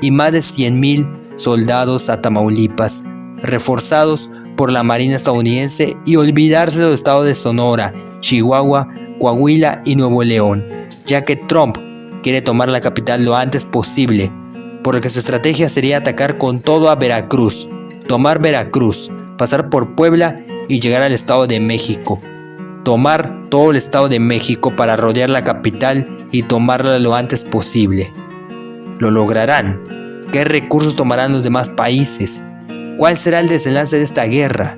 y más de 100,000 soldados a Tamaulipas, reforzados por la Marina estadounidense, y olvidarse de los estados de Sonora, Chihuahua, Coahuila y Nuevo León, ya que Trump quiere tomar la capital lo antes posible, por lo que su estrategia sería atacar con todo a Veracruz, tomar Veracruz, pasar por Puebla y llegar al Estado de México, tomar todo el Estado de México para rodear la capital y tomarla lo antes posible. ¿Lo lograrán? ¿Qué recursos tomarán los demás países? ¿Cuál será el desenlace de esta guerra?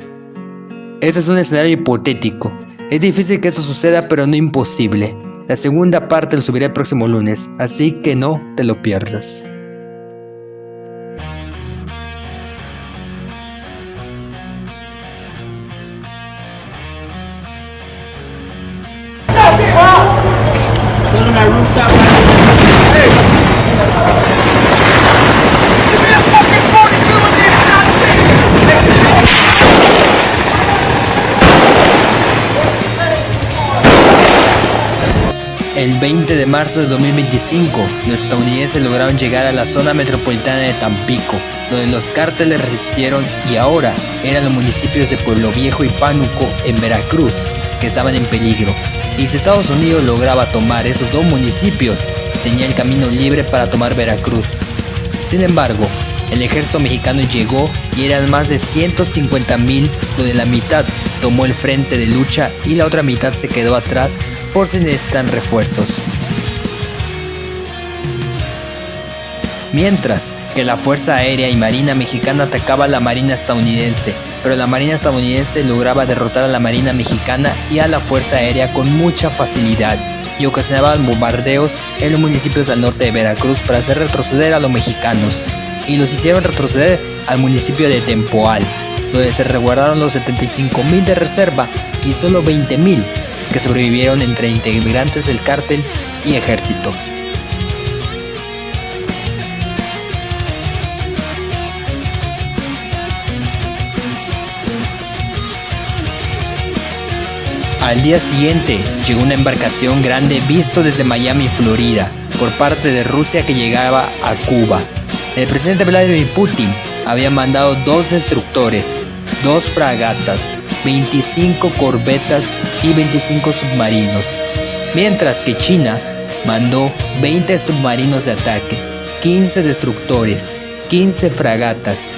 Este es un escenario hipotético. Es difícil que esto suceda, pero no imposible. La segunda parte lo subiré el próximo lunes, así que no te lo pierdas. El 20 de marzo de 2025, los estadounidenses lograron llegar a la zona metropolitana de Tampico, donde los cárteles resistieron, y ahora eran los municipios de Pueblo Viejo y Pánuco en Veracruz que estaban en peligro. Y si Estados Unidos lograba tomar esos dos municipios, tenía el camino libre para tomar Veracruz. Sin embargo, el ejército mexicano llegó y eran más de 150,000, donde la mitad tomó el frente de lucha y la otra mitad se quedó atrás por si necesitan refuerzos. Mientras que la Fuerza Aérea y Marina Mexicana atacaba a la Marina estadounidense, pero la Marina estadounidense lograba derrotar a la Marina Mexicana y a la Fuerza Aérea con mucha facilidad, y ocasionaban bombardeos en los municipios al norte de Veracruz para hacer retroceder a los mexicanos, y los hicieron retroceder al municipio de Tempoal, donde se resguardaron los 75,000 de reserva y solo 20,000 que sobrevivieron entre integrantes del cártel y ejército. Al día siguiente llegó una embarcación grande visto desde Miami, Florida, por parte de Rusia que llegaba a Cuba. El presidente Vladimir Putin había mandado 2 destructores, 2 fragatas, 25 corbetas y 25 submarinos, mientras que China mandó 20 submarinos de ataque, 15 destructores, 15 fragatas,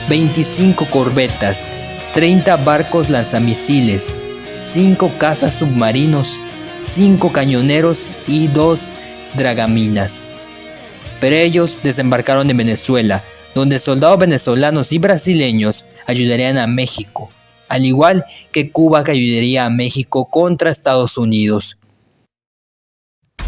25 corbetas, 30 barcos lanzamisiles, 5 cazas submarinos, 5 cañoneros y 2 dragaminas. Pero ellos desembarcaron en Venezuela, donde soldados venezolanos y brasileños ayudarían a México, al igual que Cuba, que ayudaría a México contra Estados Unidos.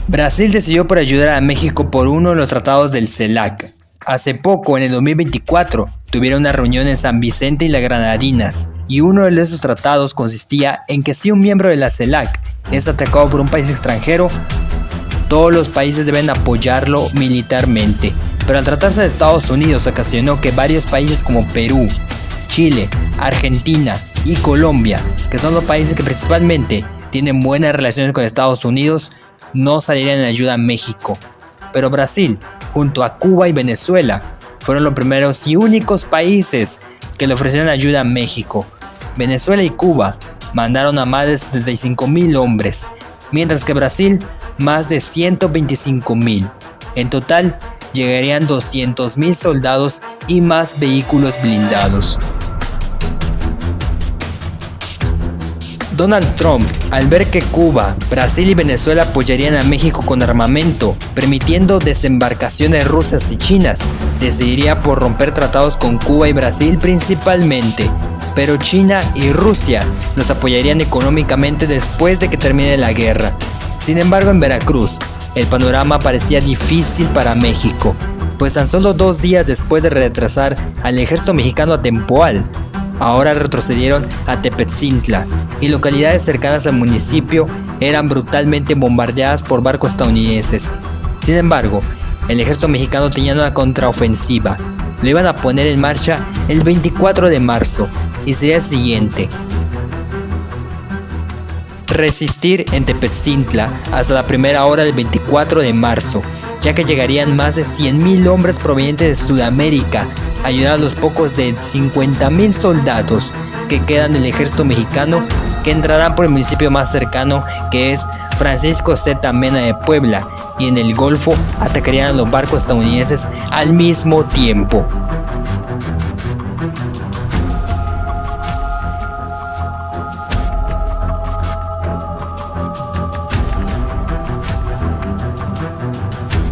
Brasil decidió por ayudar a México por uno de los tratados del CELAC. Hace poco, en el 2024, tuvieron una reunión en San Vicente y las Granadinas, y uno de esos tratados consistía en que si un miembro de la CELAC es atacado por un país extranjero, todos los países deben apoyarlo militarmente. Pero al tratarse de Estados Unidos, ocasionó que varios países como Perú, Chile, Argentina y Colombia, que son los países que principalmente tienen buenas relaciones con Estados Unidos, no salieran en ayuda a México. Pero Brasil, junto a Cuba y Venezuela, fueron los primeros y únicos países que le ofrecieron ayuda a México. Venezuela y Cuba mandaron a más de 75,000 hombres, mientras que Brasil más de 125,000. En total, llegarían 200,000 soldados y más vehículos blindados. Donald Trump, al ver que Cuba, Brasil y Venezuela apoyarían a México con armamento, permitiendo desembarcaciones rusas y chinas, decidiría por romper tratados con Cuba y Brasil principalmente, pero China y Rusia los apoyarían económicamente después de que termine la guerra. Sin embargo, en Veracruz, el panorama parecía difícil para México, pues tan solo 2 días después de retrasar al ejército mexicano a Tempoal, ahora retrocedieron a Tepetzintla, y localidades cercanas al municipio eran brutalmente bombardeadas por barcos estadounidenses. Sin embargo, el ejército mexicano tenía una contraofensiva. Lo iban a poner en marcha el 24 de marzo, y sería el siguiente: resistir en Tepetzintla hasta la primera hora del 24 de marzo, ya que llegarían más de 100.000 hombres provenientes de Sudamérica a ayudar a los pocos de 50.000 soldados que quedan del ejército mexicano, que entrarán por el municipio más cercano, que es Francisco Z. Mena de Puebla, y en el Golfo atacarían a los barcos estadounidenses al mismo tiempo.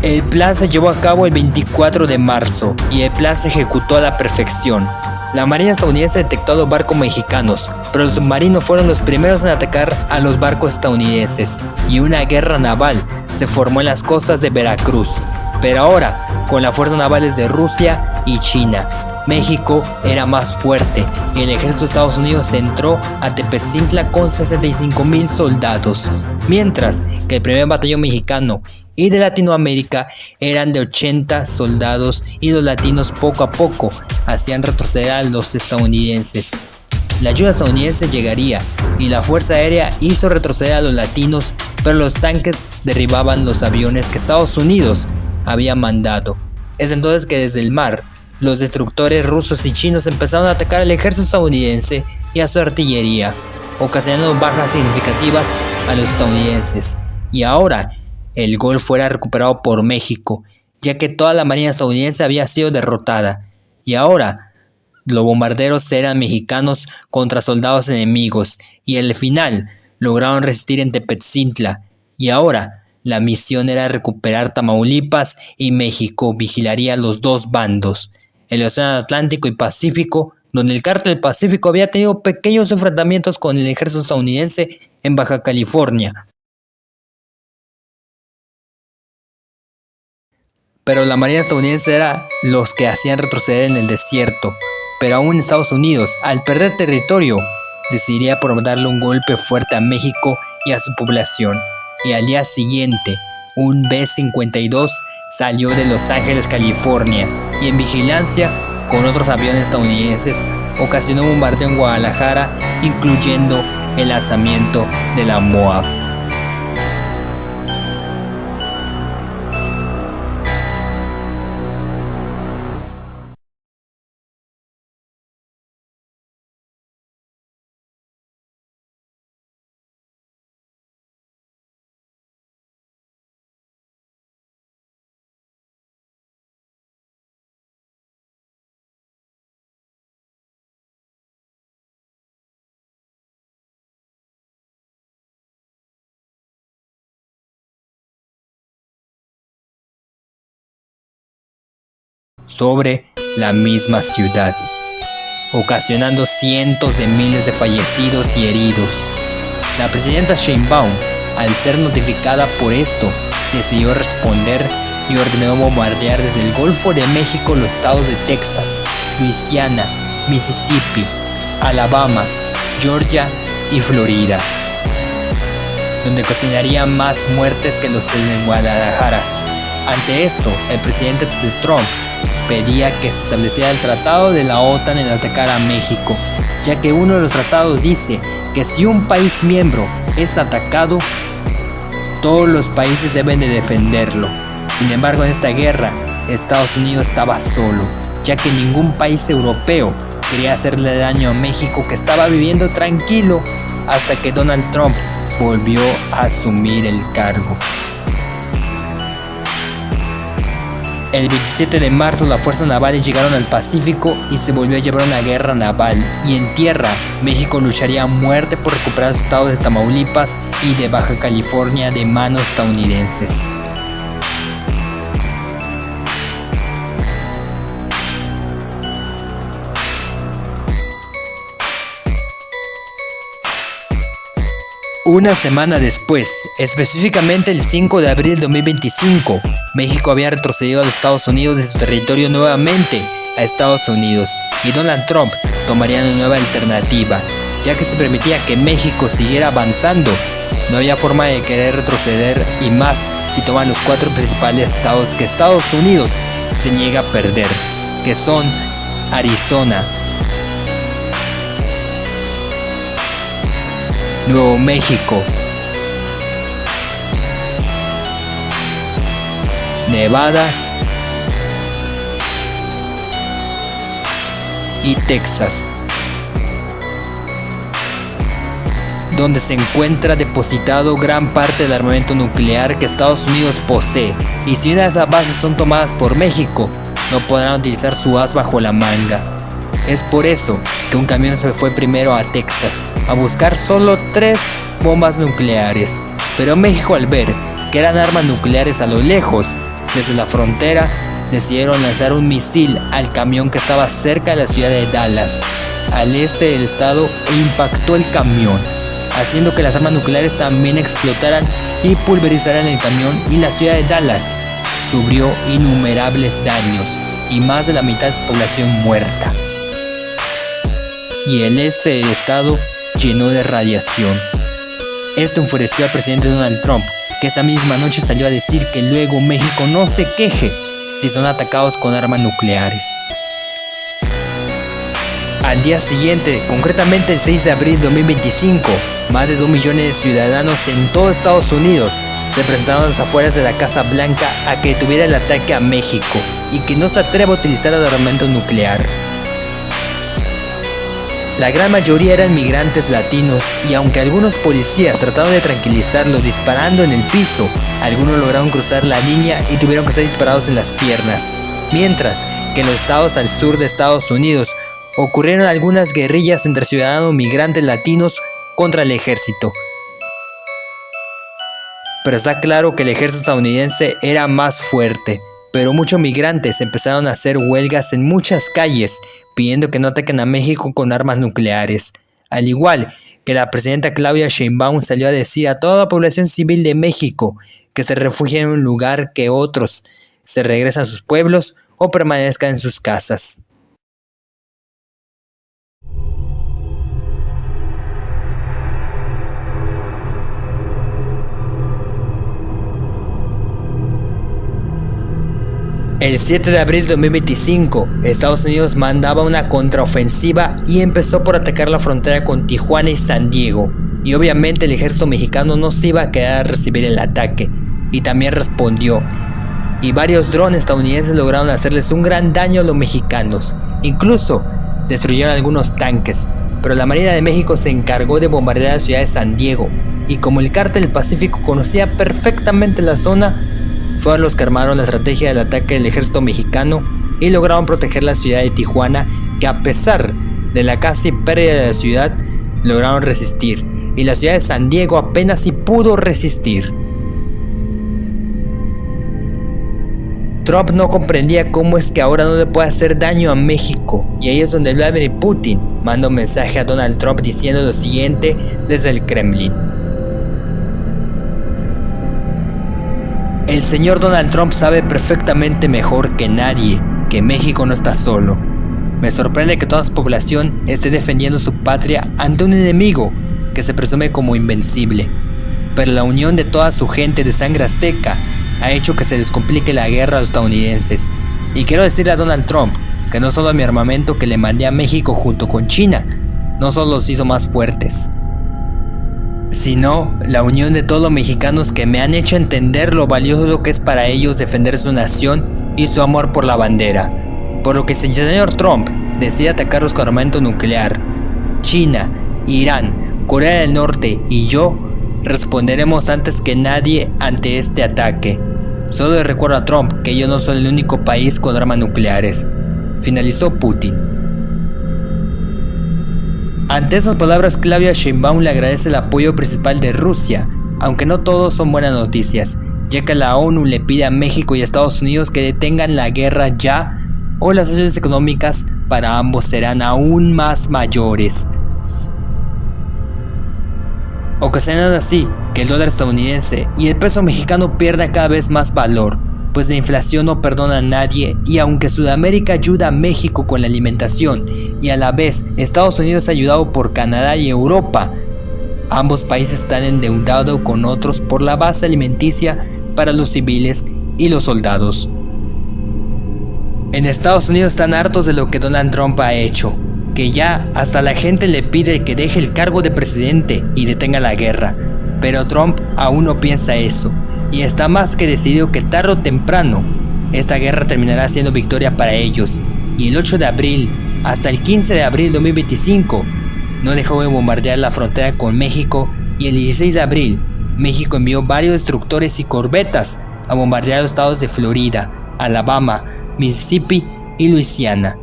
El plan se llevó a cabo el 24 de marzo y el plan se ejecutó a la perfección. La marina estadounidense detectó a los barcos mexicanos, pero los submarinos fueron los primeros en atacar a los barcos estadounidenses, y una guerra naval se formó en las costas de Veracruz. Pero ahora, con las fuerzas navales de Rusia y China, México era más fuerte y el ejército de Estados Unidos entró a Tepetzintla con 65.000 soldados, mientras que el primer batallón mexicano y de Latinoamérica eran de 80 soldados, y los latinos poco a poco hacían retroceder a los estadounidenses. La ayuda estadounidense llegaría y la Fuerza Aérea hizo retroceder a los latinos, pero los tanques derribaban los aviones que Estados Unidos había mandado. Es entonces que desde el mar, los destructores rusos y chinos empezaron a atacar al ejército estadounidense y a su artillería, ocasionando bajas significativas a los estadounidenses. Y ahora, el Golfo era recuperado por México, ya que toda la marina estadounidense había sido derrotada, y ahora los bombarderos eran mexicanos contra soldados enemigos, y al final lograron resistir en Tepetzintla, y ahora la misión era recuperar Tamaulipas, y México vigilaría los dos bandos, el Océano Atlántico y Pacífico, donde el Cártel del Pacífico había tenido pequeños enfrentamientos con el ejército estadounidense en Baja California. Pero la marina estadounidense era los que hacían retroceder en el desierto. Pero aún Estados Unidos, al perder territorio, decidiría por darle un golpe fuerte a México y a su población. Y al día siguiente, un B-52 salió de Los Ángeles, California, y en vigilancia con otros aviones estadounidenses, ocasionó un bombardeo en Guadalajara, incluyendo el lanzamiento de la MOAB. Sobre la misma ciudad, ocasionando cientos de miles de fallecidos y heridos. La presidenta Sheinbaum, al ser notificada por esto, decidió responder y ordenó bombardear desde el Golfo de México los estados de Texas, Luisiana, Mississippi, Alabama, Georgia y Florida, donde ocasionaría más muertes que los de Guadalajara. Ante esto, el presidente Trump pedía que se estableciera el tratado de la OTAN en atacar a México, ya que uno de los tratados dice que si un país miembro es atacado, todos los países deben de defenderlo. Sin embargo, en esta guerra, Estados Unidos estaba solo, ya que ningún país europeo quería hacerle daño a México, que estaba viviendo tranquilo hasta que Donald Trump volvió a asumir el cargo. El 27 de marzo las fuerzas navales llegaron al Pacífico y se volvió a llevar una guerra naval, y en tierra México lucharía a muerte por recuperar los estados de Tamaulipas y de Baja California de manos estadounidenses. Una semana después, específicamente el 5 de abril de 2025, México había retrocedido a los Estados Unidos de su territorio nuevamente a Estados Unidos, y Donald Trump tomaría una nueva alternativa, ya que se permitía que México siguiera avanzando. No había forma de querer retroceder, y más si toman los 4 principales estados que Estados Unidos se niega a perder, que son Arizona, Nuevo México, Nevada y Texas, donde se encuentra depositado gran parte del armamento nuclear que Estados Unidos posee, y si una de esas bases son tomadas por México, no podrán utilizar su as bajo la manga. Es por eso que un camión se fue primero a Texas a buscar solo 3 bombas nucleares, pero México, al ver que eran armas nucleares a lo lejos, desde la frontera, decidieron lanzar un misil al camión que estaba cerca de la ciudad de Dallas, al este del estado, e impactó el camión, haciendo que las armas nucleares también explotaran y pulverizaran el camión, y la ciudad de Dallas sufrió innumerables daños y más de la mitad de su población muerta. Y el este del estado llenó de radiación. Esto enfureció al presidente Donald Trump, que esa misma noche salió a decir que luego México no se queje si son atacados con armas nucleares. Al día siguiente, concretamente el 6 de abril de 2025, más de 2 millones de ciudadanos en todo Estados Unidos se presentaron a las afueras de la Casa Blanca a que detuviera el ataque a México y que no se atreva a utilizar el armamento nuclear. La gran mayoría eran migrantes latinos, y aunque algunos policías trataron de tranquilizarlos disparando en el piso, algunos lograron cruzar la línea y tuvieron que ser disparados en las piernas. Mientras que en los estados al sur de Estados Unidos ocurrieron algunas guerrillas entre ciudadanos migrantes latinos contra el ejército. Pero está claro que el ejército estadounidense era más fuerte, pero muchos migrantes empezaron a hacer huelgas en muchas calles pidiendo que no ataquen a México con armas nucleares, al igual que la presidenta Claudia Sheinbaum salió a decir a toda la población civil de México que se refugien en un lugar, que otros se regresen a sus pueblos o permanezcan en sus casas. El 7 de abril de 2025, Estados Unidos mandaba una contraofensiva y empezó por atacar la frontera con Tijuana y San Diego. Y obviamente el ejército mexicano no se iba a quedar a recibir el ataque, y también respondió. Y varios drones estadounidenses lograron hacerles un gran daño a los mexicanos. Incluso destruyeron algunos tanques, pero la Marina de México se encargó de bombardear la ciudad de San Diego. Y como el Cártel del Pacífico conocía perfectamente la zona, fueron los que armaron la estrategia del ataque del ejército mexicano y lograron proteger la ciudad de Tijuana, que a pesar de la casi pérdida de la ciudad, lograron resistir, y la ciudad de San Diego apenas si pudo resistir. Trump no comprendía cómo es que ahora no le puede hacer daño a México, y ahí es donde Vladimir Putin manda un mensaje a Donald Trump diciendo lo siguiente desde el Kremlin. El señor Donald Trump sabe perfectamente mejor que nadie que México no está solo. Me sorprende que toda su población esté defendiendo su patria ante un enemigo que se presume como invencible. Pero la unión de toda su gente de sangre azteca ha hecho que se les complique la guerra a los estadounidenses. Y quiero decirle a Donald Trump que no solo mi armamento que le mandé a México junto con China, no solo los hizo más fuertes, sino la unión de todos los mexicanos que me han hecho entender lo valioso que es para ellos defender su nación y su amor por la bandera. Por lo que si el señor Trump decide atacarlos con armamento nuclear, China, Irán, Corea del Norte y yo responderemos antes que nadie ante este ataque. Solo le recuerdo a Trump que yo no soy el único país con armas nucleares, finalizó Putin. Ante esas palabras, Claudia Sheinbaum le agradece el apoyo principal de Rusia, aunque no todos son buenas noticias, ya que la ONU le pide a México y a Estados Unidos que detengan la guerra ya, o las sanciones económicas para ambos serán aún más mayores. Ocasionando así que el dólar estadounidense y el peso mexicano pierdan cada vez más valor, pues la inflación no perdona a nadie, y aunque Sudamérica ayuda a México con la alimentación y a la vez Estados Unidos es ayudado por Canadá y Europa, ambos países están endeudados con otros por la base alimenticia para los civiles y los soldados. En Estados Unidos están hartos de lo que Donald Trump ha hecho, que ya hasta la gente le pide que deje el cargo de presidente y detenga la guerra, pero Trump aún no piensa eso. y está más que decidido que tarde o temprano esta guerra terminará siendo victoria para ellos. Y el 8 de abril hasta el 15 de abril de 2025 no dejó de bombardear la frontera con México, y el 16 de abril México envió varios destructores y corbetas a bombardear los estados de Florida, Alabama, Mississippi y Luisiana,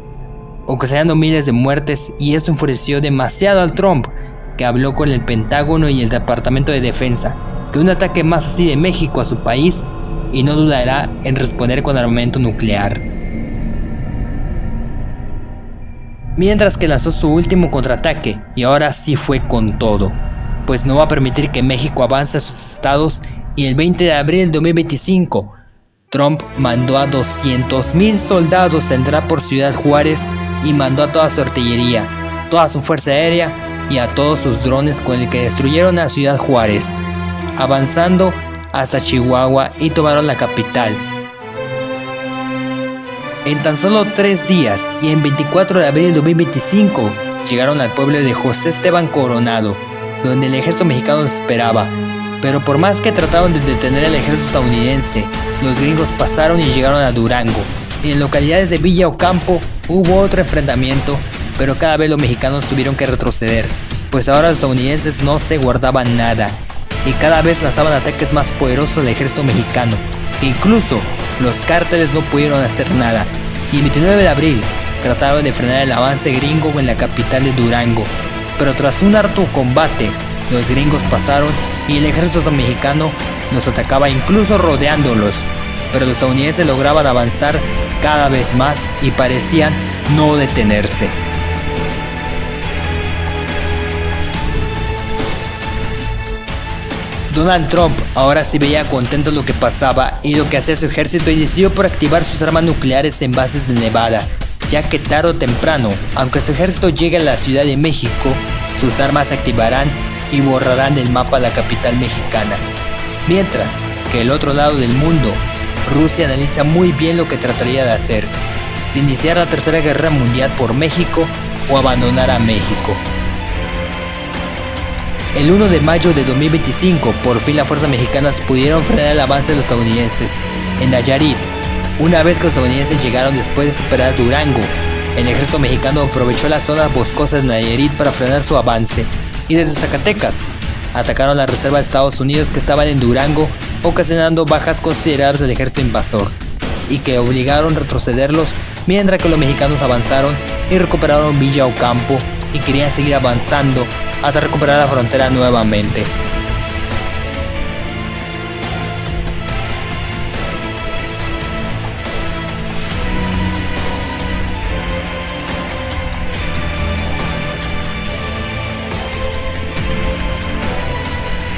ocasionando miles de muertes, y esto enfureció demasiado al Trump, que habló con el Pentágono y el Departamento de Defensa que un ataque más así de México a su país y no dudará en responder con armamento nuclear. Mientras que lanzó su último contraataque, y ahora sí fue con todo, pues no va a permitir que México avance a sus estados, y el 20 de abril de 2025 Trump mandó a 200,000 soldados a entrar por Ciudad Juárez y mandó a toda su artillería, toda su fuerza aérea y a todos sus drones con el que destruyeron a Ciudad Juárez, avanzando hasta Chihuahua y tomaron la capital. En tan solo 3 días y en 24 de abril de 2025 llegaron al pueblo de José Esteban Coronado, donde el ejército mexicano los esperaba. Pero por más que trataron de detener al ejército estadounidense, los gringos pasaron y llegaron a Durango. Y en localidades de Villa Ocampo hubo otro enfrentamiento, pero cada vez los mexicanos tuvieron que retroceder, pues ahora los estadounidenses no se guardaban nada, y cada vez lanzaban ataques más poderosos al ejército mexicano. Incluso los cárteles no pudieron hacer nada, y el 29 de abril trataron de frenar el avance gringo en la capital de Durango, pero tras un harto combate, los gringos pasaron y el ejército mexicano los atacaba, incluso rodeándolos, pero los estadounidenses lograban avanzar cada vez más y parecían no detenerse. Donald Trump ahora sí veía contento lo que pasaba y lo que hacía su ejército, y decidió por activar sus armas nucleares en bases de Nevada, ya que tarde o temprano, aunque su ejército llegue a la Ciudad de México, sus armas se activarán y borrarán del mapa la capital mexicana. Mientras que el otro lado del mundo, Rusia analiza muy bien lo que trataría de hacer, si iniciar la tercera guerra mundial por México o abandonar a México. El 1 de mayo de 2025, por fin las fuerzas mexicanas pudieron frenar el avance de los estadounidenses en Nayarit. Una vez que los estadounidenses llegaron después de superar Durango, el ejército mexicano aprovechó las zonas boscosas de Nayarit para frenar su avance, y desde Zacatecas atacaron la reserva de Estados Unidos que estaban en Durango, ocasionando bajas considerables del ejército invasor, y que obligaron a retrocederlos, mientras que los mexicanos avanzaron y recuperaron Villa Ocampo y querían seguir avanzando hasta recuperar la frontera nuevamente.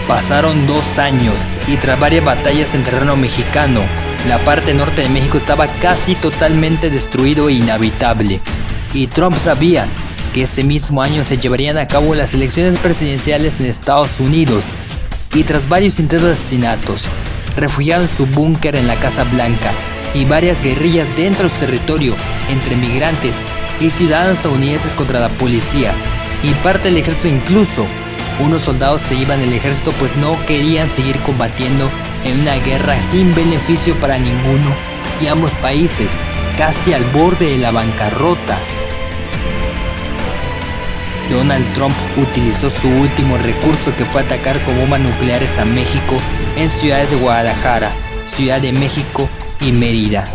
Pasaron 2 años y tras varias batallas en terreno mexicano, la parte norte de México estaba casi totalmente destruido e inhabitable, y Trump sabía que ese mismo año se llevarían a cabo las elecciones presidenciales en Estados Unidos, y tras varios intentos de asesinatos, refugiado en su búnker en la Casa Blanca y varias guerrillas dentro de su territorio entre migrantes y ciudadanos estadounidenses contra la policía y parte del ejército, incluso unos soldados se iban del ejército pues no querían seguir combatiendo en una guerra sin beneficio para ninguno, y ambos países casi al borde de la bancarrota. Donald Trump utilizó su último recurso, que fue atacar con bombas nucleares a México en ciudades de Guadalajara, Ciudad de México y Mérida.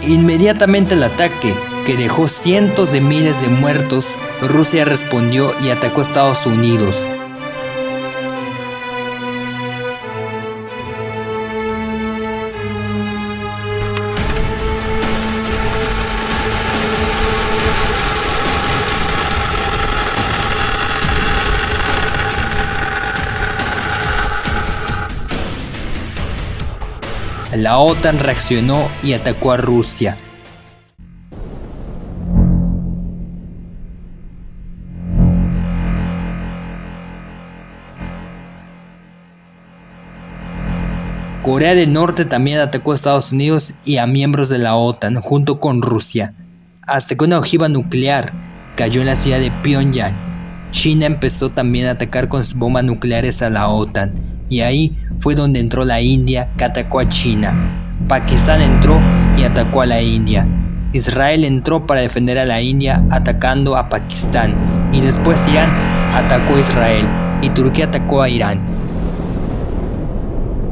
Inmediatamente al ataque, que dejó cientos de miles de muertos, Rusia respondió y atacó a Estados Unidos. La OTAN reaccionó y atacó a Rusia. Corea del Norte también atacó a Estados Unidos y a miembros de la OTAN junto con Rusia, hasta que una ojiva nuclear cayó en la ciudad de Pyongyang. China empezó también a atacar con sus bombas nucleares a la OTAN, y ahí fue donde entró la India, que atacó a China. Pakistán entró y atacó a la India. Israel entró para defender a la India atacando a Pakistán, y después Irán atacó a Israel y Turquía atacó a Irán.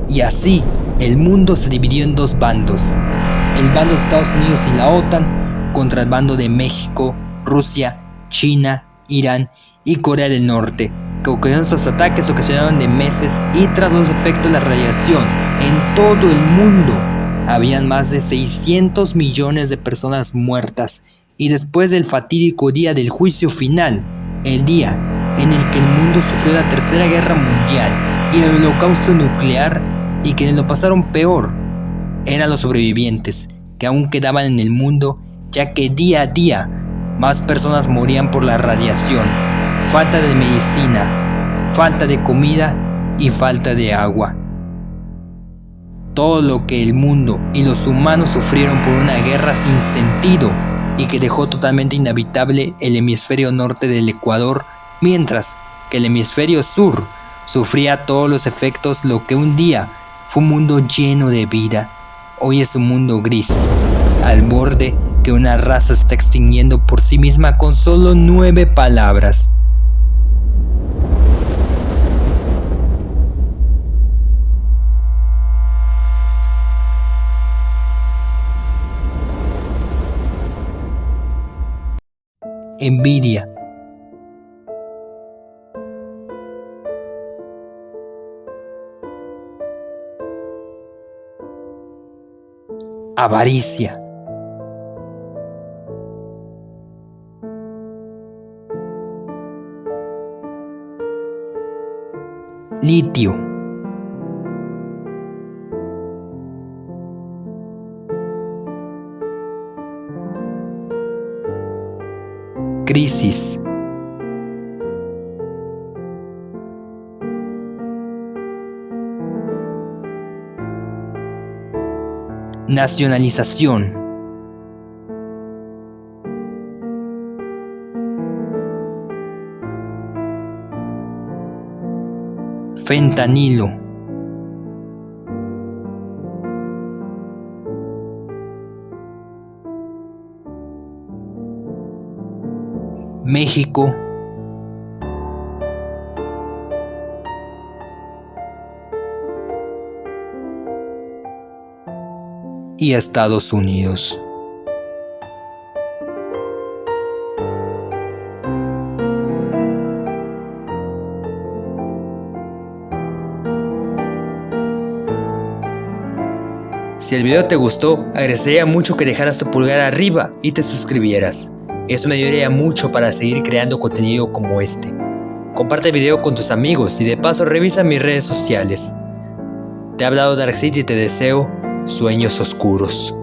Y así el mundo se dividió en dos bandos: el bando de Estados Unidos y la OTAN contra el bando de México, Rusia, China, Irán y Corea del Norte, que ocasionaron estos ataques ocasionaron de meses, y tras los efectos de la radiación en todo el mundo habían más de 600 millones de personas muertas. Y después del fatídico día del juicio final, el día en el que el mundo sufrió la Tercera Guerra Mundial y el holocausto nuclear, y quienes lo pasaron peor eran los sobrevivientes que aún quedaban en el mundo, ya que día a día más personas morían por la radiación, falta de medicina, falta de comida y falta de agua. Todo lo que el mundo y los humanos sufrieron por una guerra sin sentido, y que dejó totalmente inhabitable el hemisferio norte del Ecuador, mientras que el hemisferio sur sufría todos los efectos. Lo que un día fue un mundo lleno de vida, hoy es un mundo gris, al borde que una raza está extinguiendo por sí misma con solo 9 palabras. Envidia. Avaricia. Litio. Crisis. Nacionalización. Fentanilo. México. Y Estados Unidos. Si el video te gustó, agradecería mucho que dejaras tu pulgar arriba y te suscribieras. Eso me ayudaría mucho para seguir creando contenido como este. Comparte el video con tus amigos y de paso revisa mis redes sociales. Te ha hablado Darkseid y te deseo sueños oscuros.